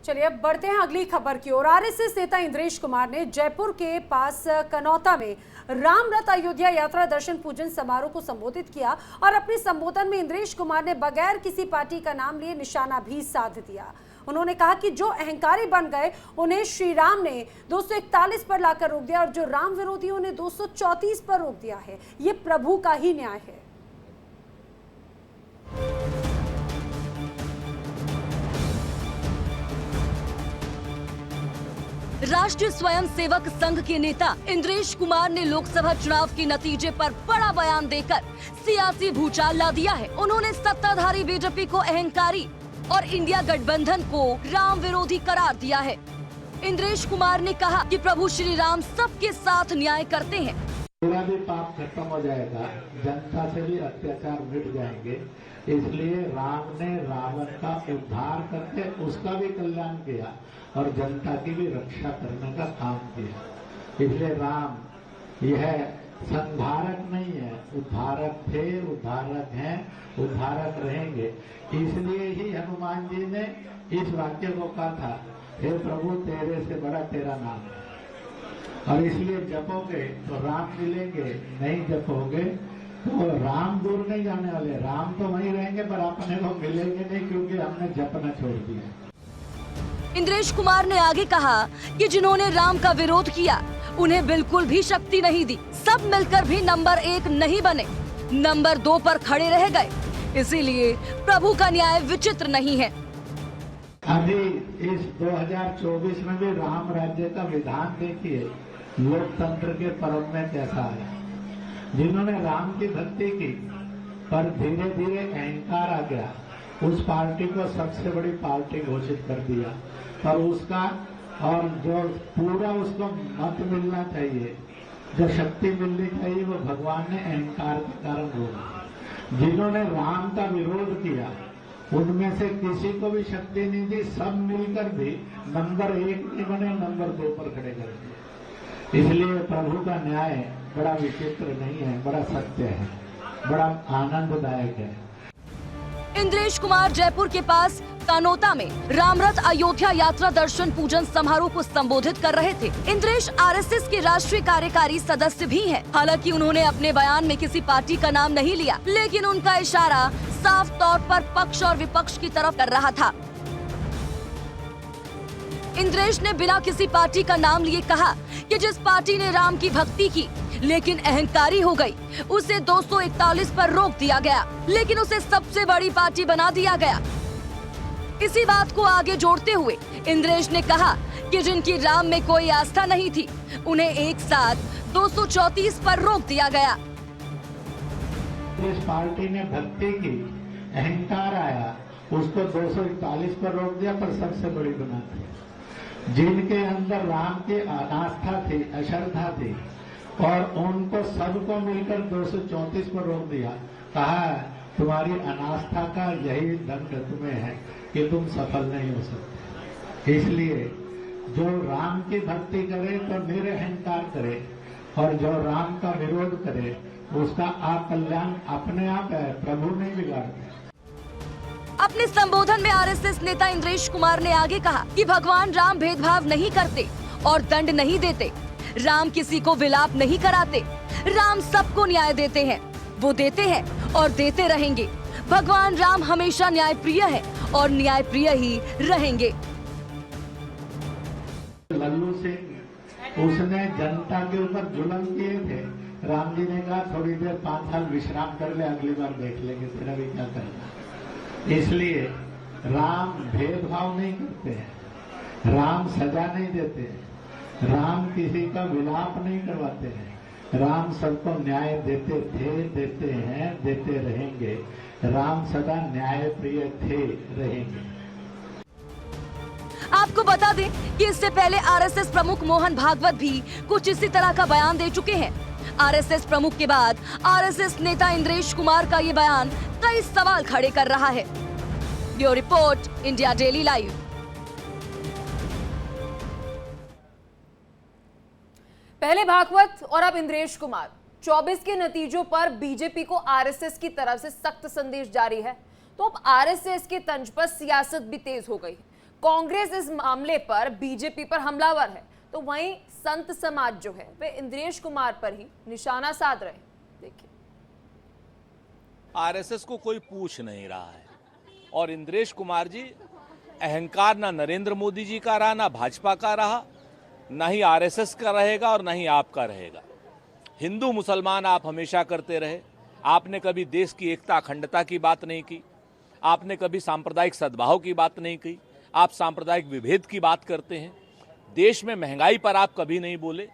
चलिए अब बढ़ते हैं अगली खबर की ओर। आरएसएस नेता इंद्रेश कुमार ने जयपुर के पास कनौता में राम रथ अयोध्या यात्रा दर्शन पूजन समारोह को संबोधित किया और अपने संबोधन में इंद्रेश कुमार ने बगैर किसी पार्टी का नाम लिए निशाना भी साध दिया। उन्होंने कहा कि जो अहंकारी बन गए उन्हें श्री राम ने 241 पर लाकर रोक दिया और जो राम विरोधी उन्हें 234 पर रोक दिया है। ये प्रभु का ही न्याय है। राष्ट्रीय स्वयंसेवक संघ के नेता इंद्रेश कुमार ने लोकसभा चुनाव के नतीजे पर बड़ा बयान देकर सियासी भूचाल ला दिया है। उन्होंने सत्ताधारी बीजेपी को अहंकारी और इंडिया गठबंधन को राम विरोधी करार दिया है। इंद्रेश कुमार ने कहा कि प्रभु श्री राम सबके साथ न्याय करते हैं। मेरा भी पाप खत्म हो जाएगा, जनता से भी अत्याचार मिट जाएंगे, इसलिए राम ने रावण का उद्धार करके उसका भी कल्याण किया और जनता की भी रक्षा करने का काम किया। इसलिए राम यह संहारक नहीं है, उद्धारक थे, उद्धारक हैं, उद्धारक रहेंगे। इसलिए ही हनुमान जी ने इस वाक्य को कहा था, हे प्रभु तेरे से बड़ा तेरा नाम है। और इसलिए जपोगे तो राम मिलेंगे, नहीं जपोगे तो राम दूर नहीं जाने वाले। राम तो वहीं रहेंगे पर अपने को मिलेंगे नहीं, क्योंकि हमने जपना छोड़ दिया। इंद्रेश कुमार ने आगे कहा कि जिन्होंने राम का विरोध किया उन्हें बिल्कुल भी शक्ति नहीं दी। सब मिलकर भी नंबर 1 नहीं बने, नंबर 2 पर खड़े रह गए। इसीलिए प्रभु का न्याय विचित्र नहीं है। अभी इस 2024 में भी राम राज्य का विधान देखिए, लोकतंत्र के पर्व में कैसा है। जिन्होंने राम की भक्ति की पर धीरे धीरे अहंकार आ गया, उस पार्टी को सबसे बड़ी पार्टी घोषित कर दिया। पर उसका और जो पूरा उसको मत मिलना चाहिए, जो शक्ति मिलनी चाहिए, वो भगवान ने अहंकार के कारण रोका। जिन्होंने राम का विरोध किया उनमें से किसी को भी शक्ति नहीं दी, सब मिलकर भी नंबर 1 नहीं बने, नंबर 2 पर खड़े कर दिए। इसलिए प्रभु का न्याय बड़ा विचित्र नहीं है, बड़ा सत्य है, बड़ा आनंददायक है। इंद्रेश कुमार जयपुर के पास कानोता में रामरथ अयोध्या यात्रा दर्शन पूजन समारोह को संबोधित कर रहे थे। इंद्रेश आरएसएस के राष्ट्रीय कार्यकारी सदस्य भी हैं। हालांकि उन्होंने अपने बयान में किसी पार्टी का नाम नहीं लिया, लेकिन उनका इशारा साफ तौर पर पक्ष और विपक्ष की तरफ कर रहा था। इंद्रेश ने बिना किसी पार्टी का नाम लिए कहा कि जिस पार्टी ने राम की भक्ति की लेकिन अहंकारी हो गई, उसे 241 पर रोक दिया गया, लेकिन उसे सबसे बड़ी पार्टी बना दिया गया। इसी बात को आगे जोड़ते हुए इंद्रेश ने कहा कि जिनकी राम में कोई आस्था नहीं थी, उन्हें एक साथ 234 पर रोक दिया गया। इस पार्टी ने भक्ति की, अहंकार आया, उसको 241 पर रोक दिया, पर सबसे बड़ी बना दी। जिनके अंदर राम की अनास्था थी, अश्रद्धा थी, और उनको सबको मिलकर 234 पर रोक दिया। कहा तुम्हारी अनास्था का यही दंड तुम्हें है कि तुम सफल नहीं हो सकते। इसलिए जो राम की भक्ति करे तो निरअहंकार करे, और जो राम का विरोध करे उसका कल्याण अपने आप है, प्रभु नहीं बिगाड़ते। अपने संबोधन में आरएसएस नेता इंद्रेश कुमार ने आगे कहा कि भगवान राम भेदभाव नहीं करते और दंड नहीं देते। राम किसी को विलाप नहीं कराते। राम सबको न्याय देते हैं, वो देते हैं और देते रहेंगे। भगवान राम हमेशा न्यायप्रिय है और न्यायप्रिय ही रहेंगे। लल्लू सिंह, उसने जनता के ऊपर जुल्म किए थे। राम जी ने कहा थोड़ी देर 5 साल विश्राम कर ले, अगली बार देख लेंगे तेरा भी क्या करना। इसलिए राम भेदभाव नहीं करते हैं, राम सजा नहीं देते हैं, राम किसी का विलाप नहीं करवाते हैं। राम सबको न्याय देते थे, देते हैं, देते रहेंगे। राम सदा न्यायप्रिय थे, रहेंगे। आपको बता दें कि इससे पहले आरएसएस प्रमुख मोहन भागवत भी कुछ इसी तरह का बयान दे चुके हैं। आरएसएस प्रमुख के बाद आरएसएस नेता इंद्रेश कुमार का ये बयान कई सवाल खड़े कर रहा है। Bureau report, India daily live. पहले भागवत और अब इंद्रेश कुमार। 24 के नतीजों पर बीजेपी को आरएसएस की तरफ से सख्त संदेश जारी है। तो अब आरएसएस के तंज पर सियासत भी तेज हो गई। कांग्रेस इस मामले पर बीजेपी पर हमलावर है, तो वहीं संत समाज जो है वे इंद्रेश कुमार पर ही निशाना साध रहे। देखिए, आरएसएस को कोई पूछ नहीं रहा है और इंद्रेश कुमार जी अहंकार ना नरेंद्र मोदी जी का रहा, ना भाजपा का रहा, ना ही आरएसएस का रहेगा और ना ही आपका रहेगा। हिंदू मुसलमान आप हमेशा करते रहे। आपने कभी देश की एकता अखंडता की बात नहीं की, आपने कभी सांप्रदायिक सद्भाव की बात नहीं की, आप सांप्रदायिक विभेद की बात करते हैं। देश में महंगाई पर आप कभी नहीं बोले,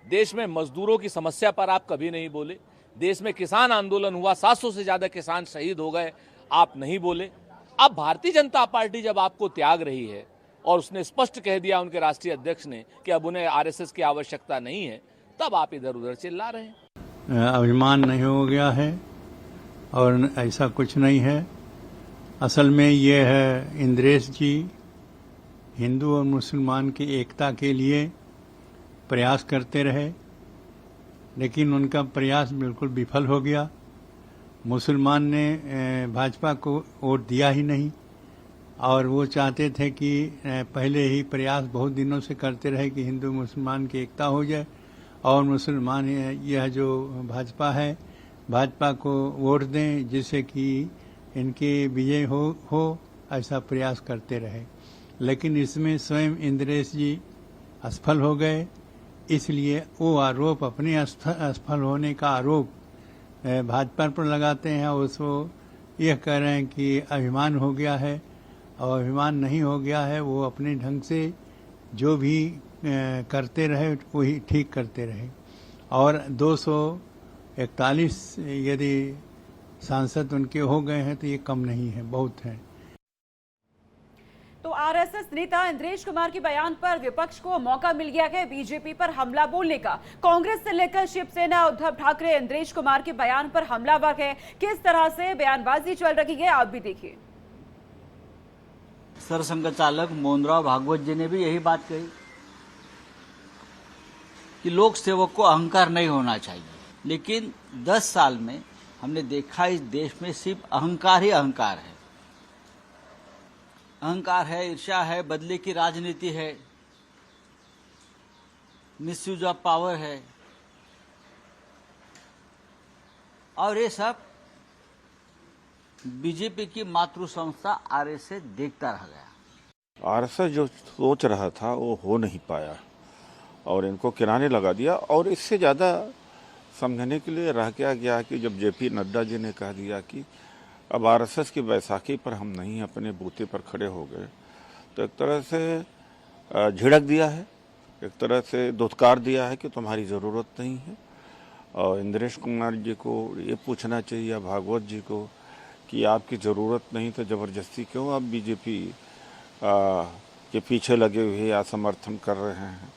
देश में मजदूरों की समस्या पर आप कभी नहीं बोले, देश में किसान आंदोलन हुआ, 700 से ज्यादा किसान शहीद हो गए, आप नहीं बोले। अब भारतीय जनता पार्टी जब आपको त्याग रही है और उसने स्पष्ट कह दिया उनके राष्ट्रीय अध्यक्ष ने कि अब उन्हें आरएसएस की आवश्यकता नहीं है, तब आप इधर उधर चिल्ला रहे हैं। अभिमान नहीं हो गया है और ऐसा कुछ नहीं है। असल में ये है, इंद्रेश जी हिंदू और मुसलमान की एकता के लिए प्रयास करते रहे, लेकिन उनका प्रयास बिल्कुल विफल हो गया। मुसलमान ने भाजपा को वोट दिया ही नहीं और वो चाहते थे कि पहले ही प्रयास बहुत दिनों से करते रहे कि हिंदू मुसलमान की एकता हो जाए और मुसलमान यह जो भाजपा है, भाजपा को वोट दें जिससे कि इनके विजय हो ऐसा प्रयास करते रहे। लेकिन इसमें स्वयं इंद्रेश जी असफल हो गए, इसलिए वो आरोप, अपने असफल होने का आरोप भाजपा पर लगाते हैं और उसको यह कह रहे हैं कि अभिमान हो गया है, और अभिमान नहीं हो गया है। वो अपने ढंग से जो भी करते रहे वही ठीक करते रहे और 241 यदि सांसद उनके हो गए हैं तो ये कम नहीं है, बहुत है। तो आरएसएस नेता इंद्रेश कुमार के बयान पर विपक्ष को मौका मिल गया है बीजेपी पर हमला बोलने का। कांग्रेस से लेकर शिवसेना, उद्धव ठाकरे इंद्रेश कुमार के बयान पर हमलावर है। किस तरह से बयानबाजी चल रही है आप भी देखिए। सरसंघ चालक मोहनराव भागवत जी ने भी यही बात कही कि लोक सेवक को अहंकार नहीं होना चाहिए, लेकिन 10 साल में हमने देखा इस देश में सिर्फ अहंकार ही अहंकार है। अहंकार है, ईर्ष्या है, बदले की राजनीति है, मिसयूज ऑफ पावर है, और ये सब बीजेपी की मातृ संस्था आरएसएस देखता रह गया। आरएसएस जो सोच रहा था वो हो नहीं पाया और इनको किराने लगा दिया। और इससे ज़्यादा समझने के लिए रह गया कि जब जेपी नड्डा जी ने कह दिया कि अब आरएसएस की बैसाखी पर हम नहीं अपने बूते पर खड़े हो गए, तो एक तरह से झिड़क दिया है, एक तरह से धुतकार दिया है कि तुम्हारी ज़रूरत नहीं है। और इंद्रेश कुमार जी को ये पूछना चाहिए या भागवत जी को कि आपकी ज़रूरत नहीं तो ज़बरदस्ती क्यों आप बीजेपी के पीछे लगे हुए या समर्थन कर रहे हैं।